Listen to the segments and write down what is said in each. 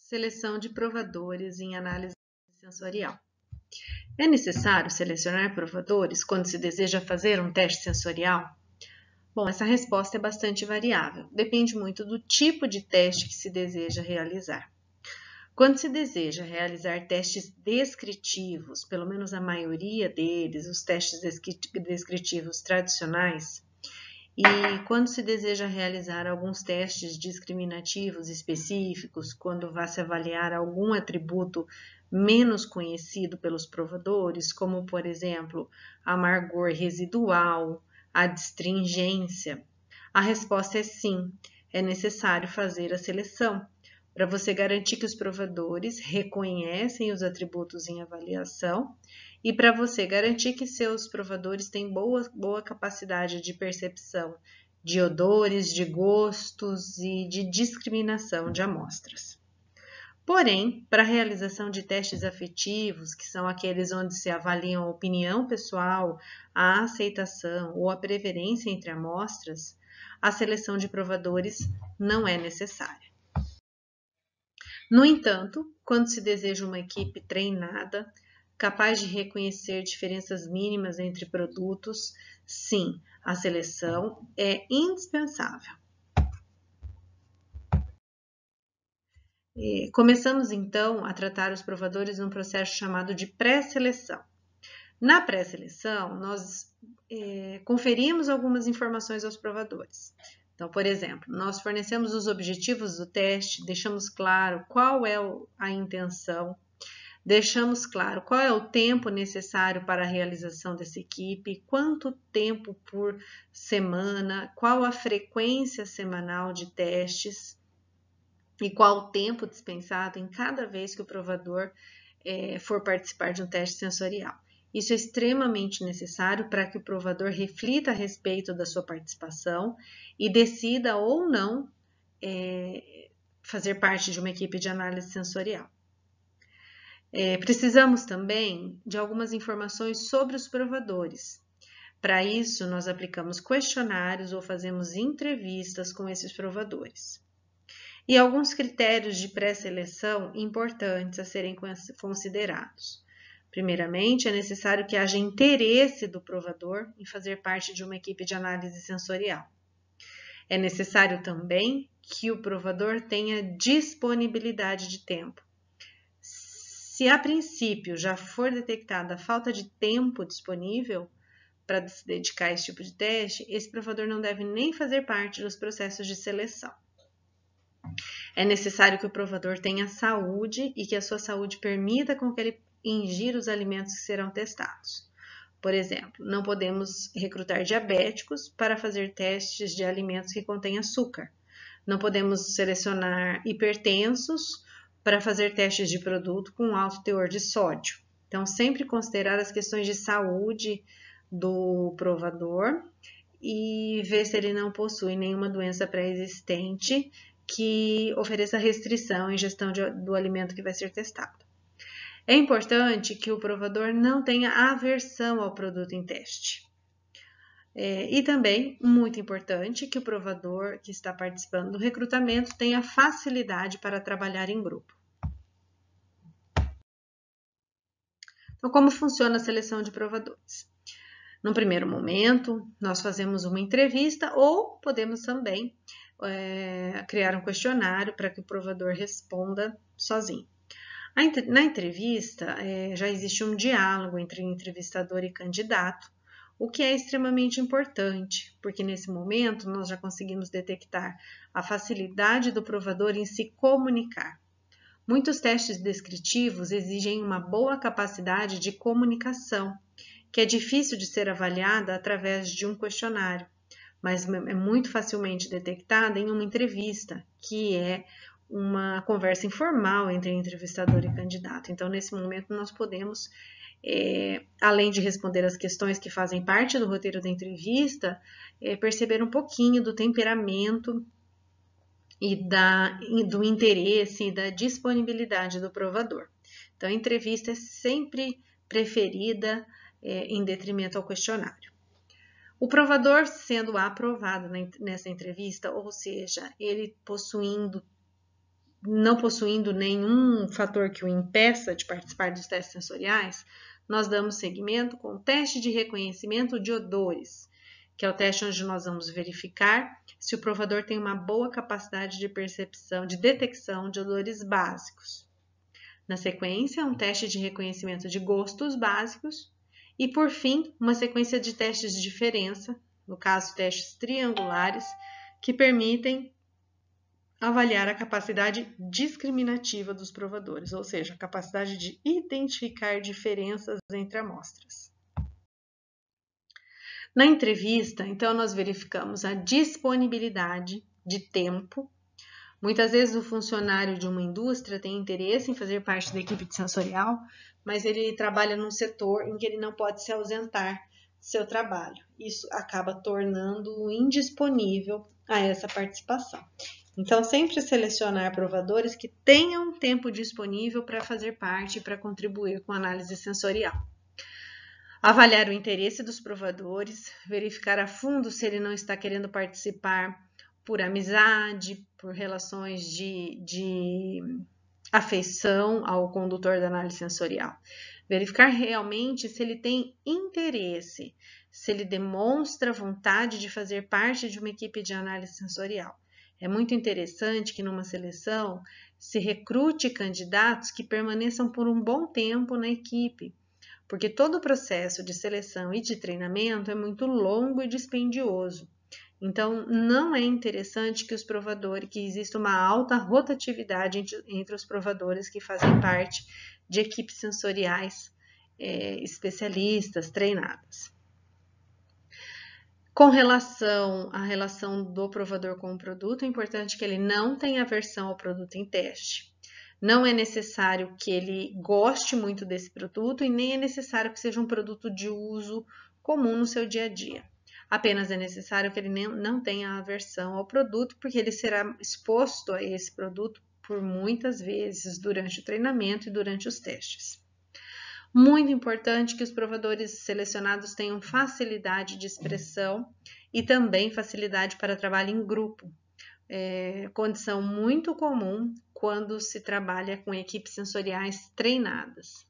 Seleção de provadores em análise sensorial. É necessário selecionar provadores quando se deseja fazer um teste sensorial? Bom, essa resposta é bastante variável. Depende muito do tipo de teste que se deseja realizar. Quando se deseja realizar testes descritivos, pelo menos a maioria deles, os testes descritivos tradicionais, e quando se deseja realizar alguns testes discriminativos específicos, quando vai se avaliar algum atributo menos conhecido pelos provadores, como, por exemplo, a amargor residual, a adstringência, a resposta é sim, é necessário fazer a seleção, para você garantir que os provadores reconhecem os atributos em avaliação e para você garantir que seus provadores têm boa capacidade de percepção de odores, de gostos e de discriminação de amostras. Porém, para a realização de testes afetivos, que são aqueles onde se avaliam a opinião pessoal, a aceitação ou a preferência entre amostras, a seleção de provadores não é necessária. No entanto, quando se deseja uma equipe treinada, capaz de reconhecer diferenças mínimas entre produtos, sim, a seleção é indispensável. Começamos então a tratar os provadores num processo chamado de pré-seleção. Na pré-seleção, nós conferimos algumas informações aos provadores. Então, por exemplo, nós fornecemos os objetivos do teste, deixamos claro qual é a intenção, deixamos claro qual é o tempo necessário para a realização dessa equipe, quanto tempo por semana, qual a frequência semanal de testes e qual o tempo dispensado em cada vez que o provador for participar de um teste sensorial. Isso é extremamente necessário para que o provador reflita a respeito da sua participação e decida ou não fazer parte de uma equipe de análise sensorial. Precisamos também de algumas informações sobre os provadores. Para isso, nós aplicamos questionários ou fazemos entrevistas com esses provadores. E alguns critérios de pré-seleção importantes a serem considerados. Primeiramente, é necessário que haja interesse do provador em fazer parte de uma equipe de análise sensorial. É necessário também que o provador tenha disponibilidade de tempo. Se a princípio já for detectada a falta de tempo disponível para se dedicar a esse tipo de teste, esse provador não deve nem fazer parte dos processos de seleção. É necessário que o provador tenha saúde e que a sua saúde permita com que ele ingira os alimentos que serão testados. Por exemplo, não podemos recrutar diabéticos para fazer testes de alimentos que contêm açúcar. Não podemos selecionar hipertensos para fazer testes de produto com alto teor de sódio. Então, sempre considerar as questões de saúde do provador e ver se ele não possui nenhuma doença pré-existente que ofereça restrição à ingestão do alimento que vai ser testado. É importante que o provador não tenha aversão ao produto em teste. E também, muito importante, que o provador que está participando do recrutamento tenha facilidade para trabalhar em grupo. Então, como funciona a seleção de provadores? No primeiro momento, nós fazemos uma entrevista ou podemos também criar um questionário para que o provador responda sozinho. Na entrevista, já existe um diálogo entre entrevistador e candidato, o que é extremamente importante, porque nesse momento nós já conseguimos detectar a facilidade do provador em se comunicar. Muitos testes descritivos exigem uma boa capacidade de comunicação, que é difícil de ser avaliada através de um questionário, mas é muito facilmente detectada em uma entrevista, que é uma conversa informal entre entrevistador e candidato. Então, nesse momento, nós podemos, além de responder as questões que fazem parte do roteiro da entrevista, perceber um pouquinho do temperamento e do interesse e da disponibilidade do provador. Então, a entrevista é sempre preferida em detrimento ao questionário. O provador sendo aprovado nessa entrevista, ou seja, ele possuindo não possuindo nenhum fator que o impeça de participar dos testes sensoriais, nós damos seguimento com o teste de reconhecimento de odores, que é o teste onde nós vamos verificar se o provador tem uma boa capacidade de percepção, de detecção de odores básicos. Na sequência, um teste de reconhecimento de gostos básicos e, por fim, uma sequência de testes de diferença, no caso, testes triangulares, que permitem avaliar a capacidade discriminativa dos provadores, ou seja, a capacidade de identificar diferenças entre amostras. Na entrevista, então, nós verificamos a disponibilidade de tempo. Muitas vezes o funcionário de uma indústria tem interesse em fazer parte da equipe sensorial, mas ele trabalha num setor em que ele não pode se ausentar do seu trabalho. Isso acaba tornando-o indisponível a essa participação. Então, sempre selecionar provadores que tenham tempo disponível para fazer parte e para contribuir com a análise sensorial. Avaliar o interesse dos provadores, verificar a fundo se ele não está querendo participar por amizade, por relações de afeição ao condutor da análise sensorial. Verificar realmente se ele tem interesse, se ele demonstra vontade de fazer parte de uma equipe de análise sensorial. É muito interessante que numa seleção se recrute candidatos que permaneçam por um bom tempo na equipe, porque todo o processo de seleção e de treinamento é muito longo e dispendioso. Então, não é interessante que exista uma alta rotatividade entre os provadores que fazem parte de equipes sensoriais especialistas, treinadas. Com relação à relação do provador com o produto, é importante que ele não tenha aversão ao produto em teste. Não é necessário que ele goste muito desse produto e nem é necessário que seja um produto de uso comum no seu dia a dia. Apenas é necessário que ele não tenha aversão ao produto, porque ele será exposto a esse produto por muitas vezes durante o treinamento e durante os testes. Muito importante que os provadores selecionados tenham facilidade de expressão e também facilidade para trabalho em grupo. Condição muito comum quando se trabalha com equipes sensoriais treinadas.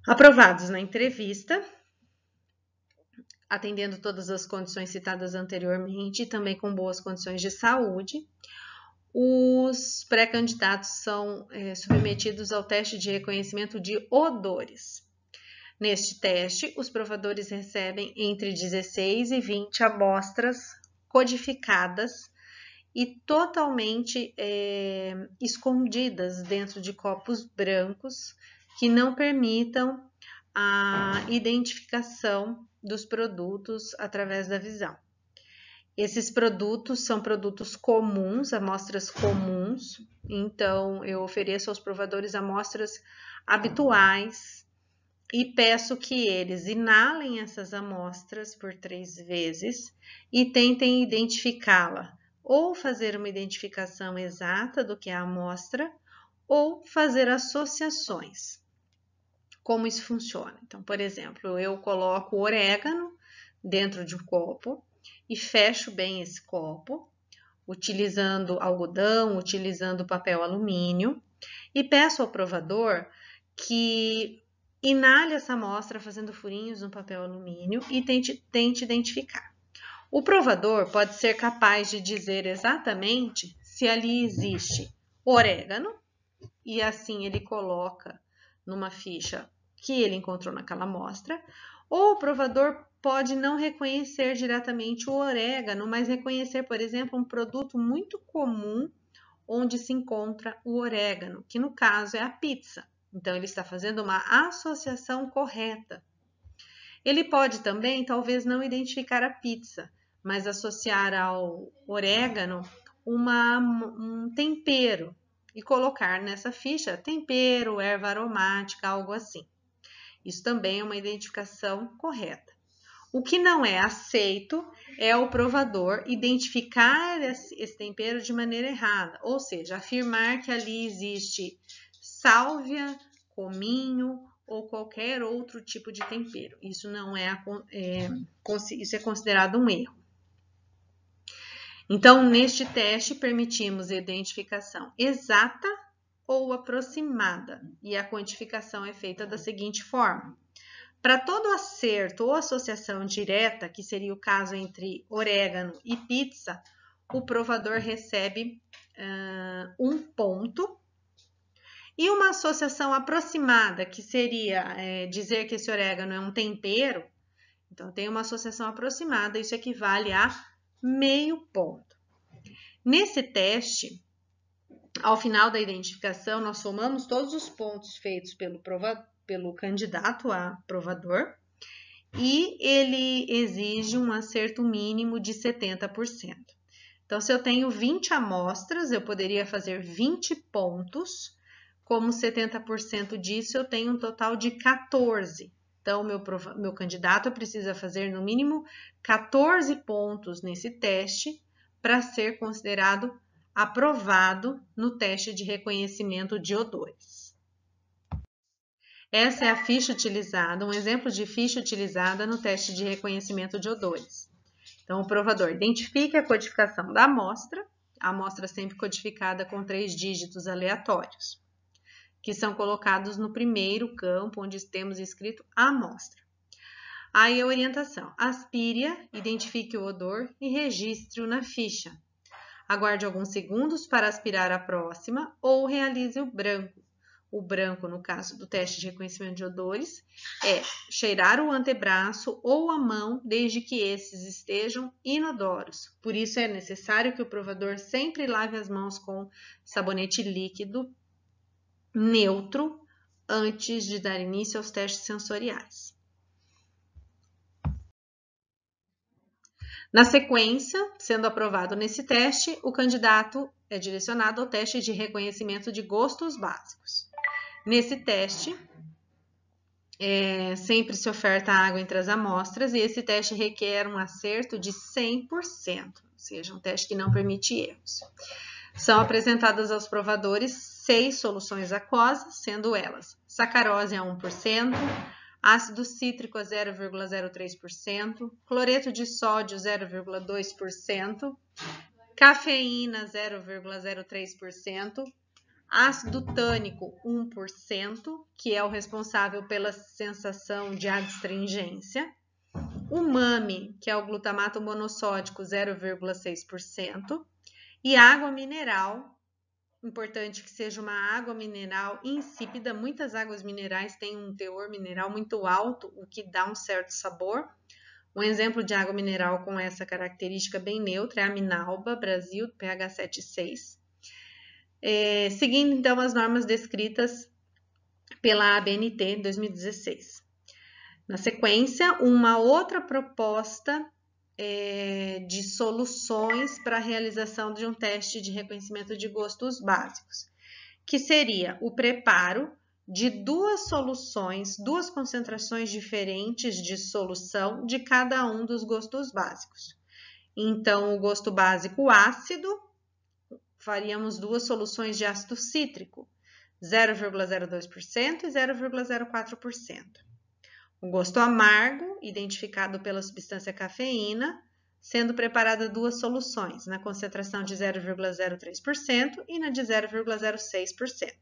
Aprovados na entrevista, atendendo todas as condições citadas anteriormente e também com boas condições de saúde, os pré-candidatos são submetidos ao teste de reconhecimento de odores. Neste teste, os provadores recebem entre 16 e 20 amostras codificadas e totalmente escondidas dentro de copos brancos que não permitam a identificação dos produtos através da visão. Esses produtos são produtos comuns, amostras comuns, então eu ofereço aos provadores amostras habituais e peço que eles inalem essas amostras por 3 vezes e tentem identificá-la, ou fazer uma identificação exata do que é a amostra, ou fazer associações. Como isso funciona? Então, por exemplo, eu coloco orégano dentro de um copo e fecho bem esse copo, utilizando algodão, utilizando papel alumínio, e peço ao provador que inale essa amostra fazendo furinhos no papel alumínio e tente identificar. O provador pode ser capaz de dizer exatamente se ali existe orégano, e assim ele coloca numa ficha que ele encontrou naquela amostra, ou o provador pode não reconhecer diretamente o orégano, mas reconhecer, por exemplo, um produto muito comum onde se encontra o orégano, que no caso é a pizza. Então, ele está fazendo uma associação correta. Ele pode também, talvez, não identificar a pizza, mas associar ao orégano um tempero e colocar nessa ficha tempero, erva aromática, algo assim. Isso também é uma identificação correta. O que não é aceito é o provador identificar esse tempero de maneira errada, ou seja, afirmar que ali existe sálvia, cominho ou qualquer outro tipo de tempero. Isso não isso é considerado um erro. Então, neste teste, permitimos a identificação exata ou aproximada, e a quantificação é feita da seguinte forma. Para todo acerto ou associação direta, que seria o caso entre orégano e pizza, o provador recebe 1 ponto. E uma associação aproximada, que seria dizer que esse orégano é um tempero, então tem uma associação aproximada, isso equivale a meio ponto. Nesse teste, ao final da identificação, nós somamos todos os pontos feitos pelo candidato a provador e ele exige um acerto mínimo de 70%. Então, se eu tenho 20 amostras, eu poderia fazer 20 pontos. Como 70% disso, eu tenho um total de 14. Então, meu candidato precisa fazer no mínimo 14 pontos nesse teste para ser considerado aprovado no teste de reconhecimento de odores. Essa é a ficha utilizada, um exemplo de ficha utilizada no teste de reconhecimento de odores. Então, o provador identifica a codificação da amostra, a amostra sempre codificada com 3 dígitos aleatórios, que são colocados no primeiro campo, onde temos escrito a amostra. Aí a orientação: aspire-a, identifique o odor e registre-o na ficha. Aguarde alguns segundos para aspirar a próxima ou realize o branco. O branco, no caso do teste de reconhecimento de odores, é cheirar o antebraço ou a mão desde que esses estejam inodoros. Por isso é necessário que o provador sempre lave as mãos com sabonete líquido neutro antes de dar início aos testes sensoriais. Na sequência, sendo aprovado nesse teste, o candidato é direcionado ao teste de reconhecimento de gostos básicos. Nesse teste, sempre se oferta água entre as amostras e esse teste requer um acerto de 100%, ou seja, um teste que não permite erros. São apresentadas aos provadores 6 soluções aquosas, sendo elas sacarose a 1%, ácido cítrico a 0,03%, cloreto de sódio 0,2%, cafeína 0,03%, ácido tânico 1%, que é o responsável pela sensação de adstringência, umami, que é o glutamato monossódico 0,6%, e água mineral, importante que seja uma água mineral insípida. Muitas águas minerais têm um teor mineral muito alto, o que dá um certo sabor. Um exemplo de água mineral com essa característica bem neutra é a Minalba, Brasil, pH 7,6. Seguindo então as normas descritas pela ABNT em 2016. Na sequência, uma outra proposta de soluções para a realização de um teste de reconhecimento de gostos básicos, que seria o preparo de 2 soluções, 2 concentrações diferentes de solução de cada um dos gostos básicos. Então, o gosto básico ácido, faríamos 2 soluções de ácido cítrico, 0,02% e 0,04%. O gosto amargo, identificado pela substância cafeína, sendo preparada 2 soluções, na concentração de 0,03% e na de 0,06%.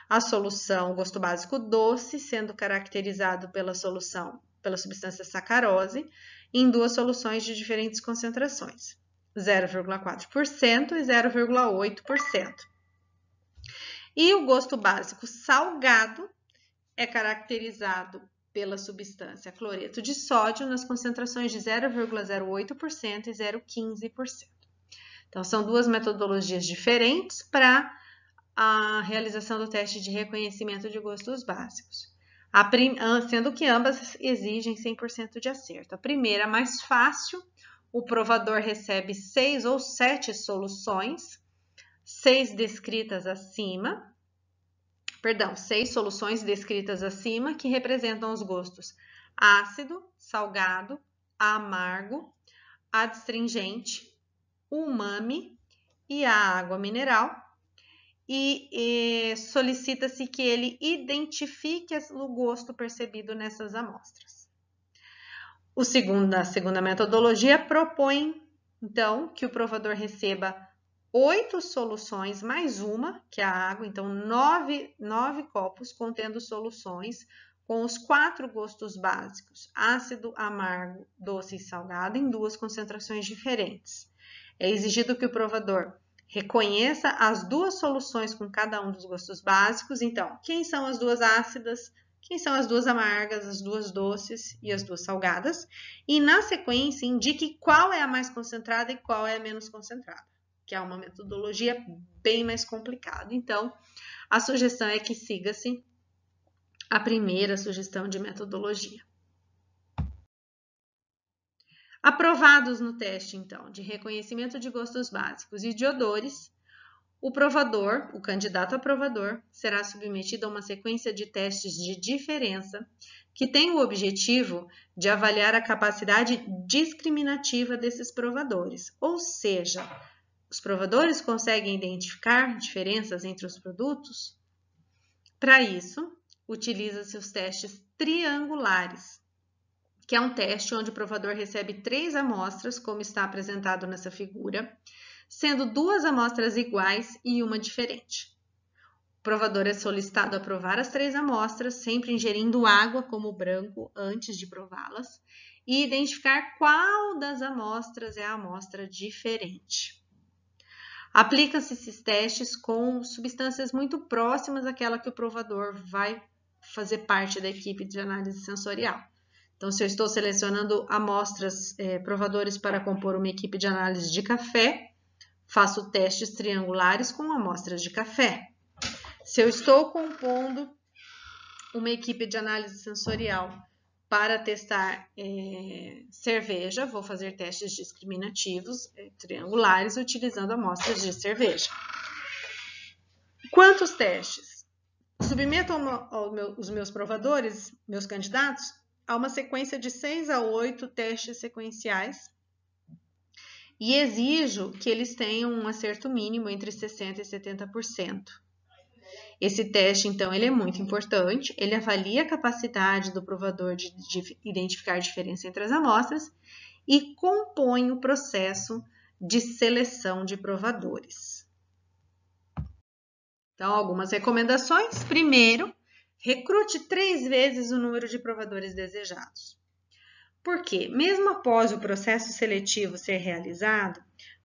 A solução gosto básico doce, sendo caracterizado pela substância sacarose, em 2 soluções de diferentes concentrações, 0,4% e 0,8%. E o gosto básico salgado é caracterizado pela substância cloreto de sódio nas concentrações de 0,08% e 0,15%. Então, são 2 metodologias diferentes para a realização do teste de reconhecimento de gostos básicos, sendo que ambas exigem 100% de acerto. A primeira, mais fácil, o provador recebe 6 ou 7 soluções, 6 soluções descritas acima, que representam os gostos ácido, salgado, amargo, adstringente, umami e a água mineral. E solicita-se que ele identifique o gosto percebido nessas amostras. A segunda metodologia propõe Então, que o provador receba 8 soluções mais uma, que é a água, então 9 copos contendo soluções com os 4 gostos básicos, ácido, amargo, doce e salgado, em 2 concentrações diferentes. É exigido que o provador reconheça as 2 soluções com cada um dos gostos básicos. Então, quem são as 2 ácidas, quem são as 2 amargas, as 2 doces e as 2 salgadas. E na sequência, indique qual é a mais concentrada e qual é a menos concentrada, que é uma metodologia bem mais complicada. Então, a sugestão é que siga-se a primeira sugestão de metodologia. Aprovados no teste, então, de reconhecimento de gostos básicos e de odores, o provador, o candidato aprovador, será submetido a uma sequência de testes de diferença que tem o objetivo de avaliar a capacidade discriminativa desses provadores, ou seja, os provadores conseguem identificar diferenças entre os produtos? Para isso, utiliza-se os testes triangulares, que é um teste onde o provador recebe 3 amostras, como está apresentado nessa figura, sendo 2 amostras iguais e uma diferente. O provador é solicitado a provar as 3 amostras, sempre ingerindo água como branco antes de prová-las, e identificar qual das amostras é a amostra diferente. Aplica-se esses testes com substâncias muito próximas àquela que o provador vai fazer parte da equipe de análise sensorial. Então, se eu estou selecionando amostras, provadores para compor uma equipe de análise de café, faço testes triangulares com amostras de café. Se eu estou compondo uma equipe de análise sensorial para testar cerveja, vou fazer testes discriminativos triangulares utilizando amostras de cerveja. Quantos testes? Submeto os meus provadores, meus candidatos, a uma sequência de 6 a 8 testes sequenciais e exijo que eles tenham um acerto mínimo entre 60% e 70%. Esse teste, então, ele é muito importante, ele avalia a capacidade do provador de identificar a diferença entre as amostras e compõe o processo de seleção de provadores. Então, algumas recomendações. Primeiro, recrute 3 vezes o número de provadores desejados. Por quê? Mesmo após o processo seletivo ser realizado,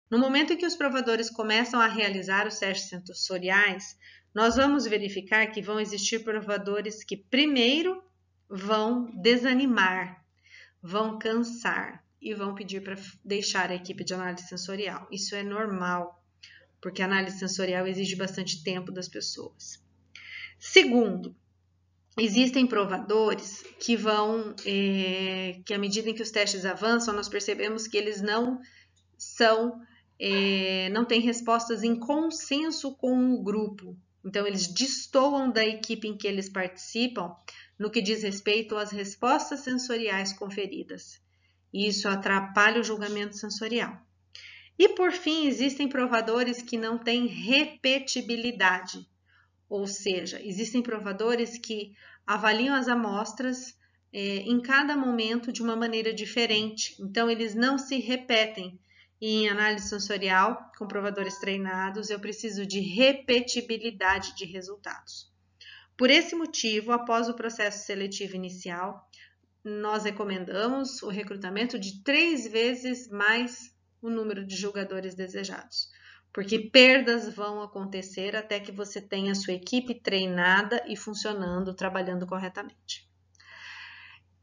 no momento em que os provadores começam a realizar os testes sensoriais, nós vamos verificar que vão existir provadores que primeiro vão desanimar, vão cansar e vão pedir para deixar a equipe de análise sensorial. Isso é normal, porque a análise sensorial exige bastante tempo das pessoas. Segundo, existem provadores que vão, que à medida em que os testes avançam, nós percebemos que eles não têm respostas em consenso com o grupo. Então, eles destoam da equipe em que eles participam no que diz respeito às respostas sensoriais conferidas. E isso atrapalha o julgamento sensorial. E, por fim, existem provadores que não têm repetibilidade. Ou seja, existem provadores que avaliam as amostras em cada momento de uma maneira diferente. Então, eles não se repetem. E em análise sensorial, com provadores treinados, eu preciso de repetibilidade de resultados. Por esse motivo, após o processo seletivo inicial, nós recomendamos o recrutamento de 3 vezes mais o número de julgadores desejados, porque perdas vão acontecer até que você tenha sua equipe treinada e funcionando, trabalhando corretamente.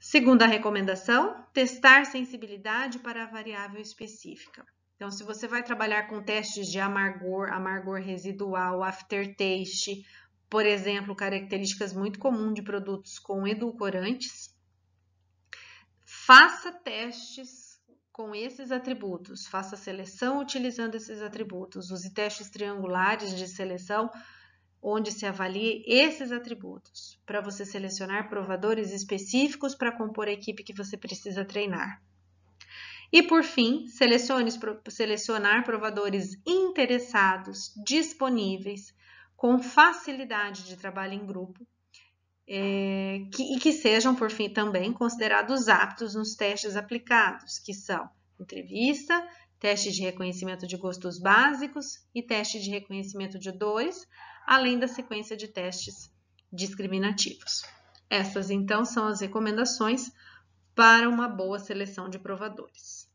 Segunda recomendação, testar sensibilidade para a variável específica. Então, se você vai trabalhar com testes de amargor, amargor residual, aftertaste, por exemplo, características muito comuns de produtos com edulcorantes, faça testes com esses atributos, faça seleção utilizando esses atributos, use testes triangulares de seleção onde se avalie esses atributos, para você selecionar provadores específicos para compor a equipe que você precisa treinar. E, por fim, selecionar provadores interessados, disponíveis, com facilidade de trabalho em grupo, e que sejam, por fim, também considerados aptos nos testes aplicados, que são entrevista, teste de reconhecimento de gostos básicos e teste de reconhecimento de odores, além da sequência de testes discriminativos. Essas, então, são as recomendações para uma boa seleção de provadores.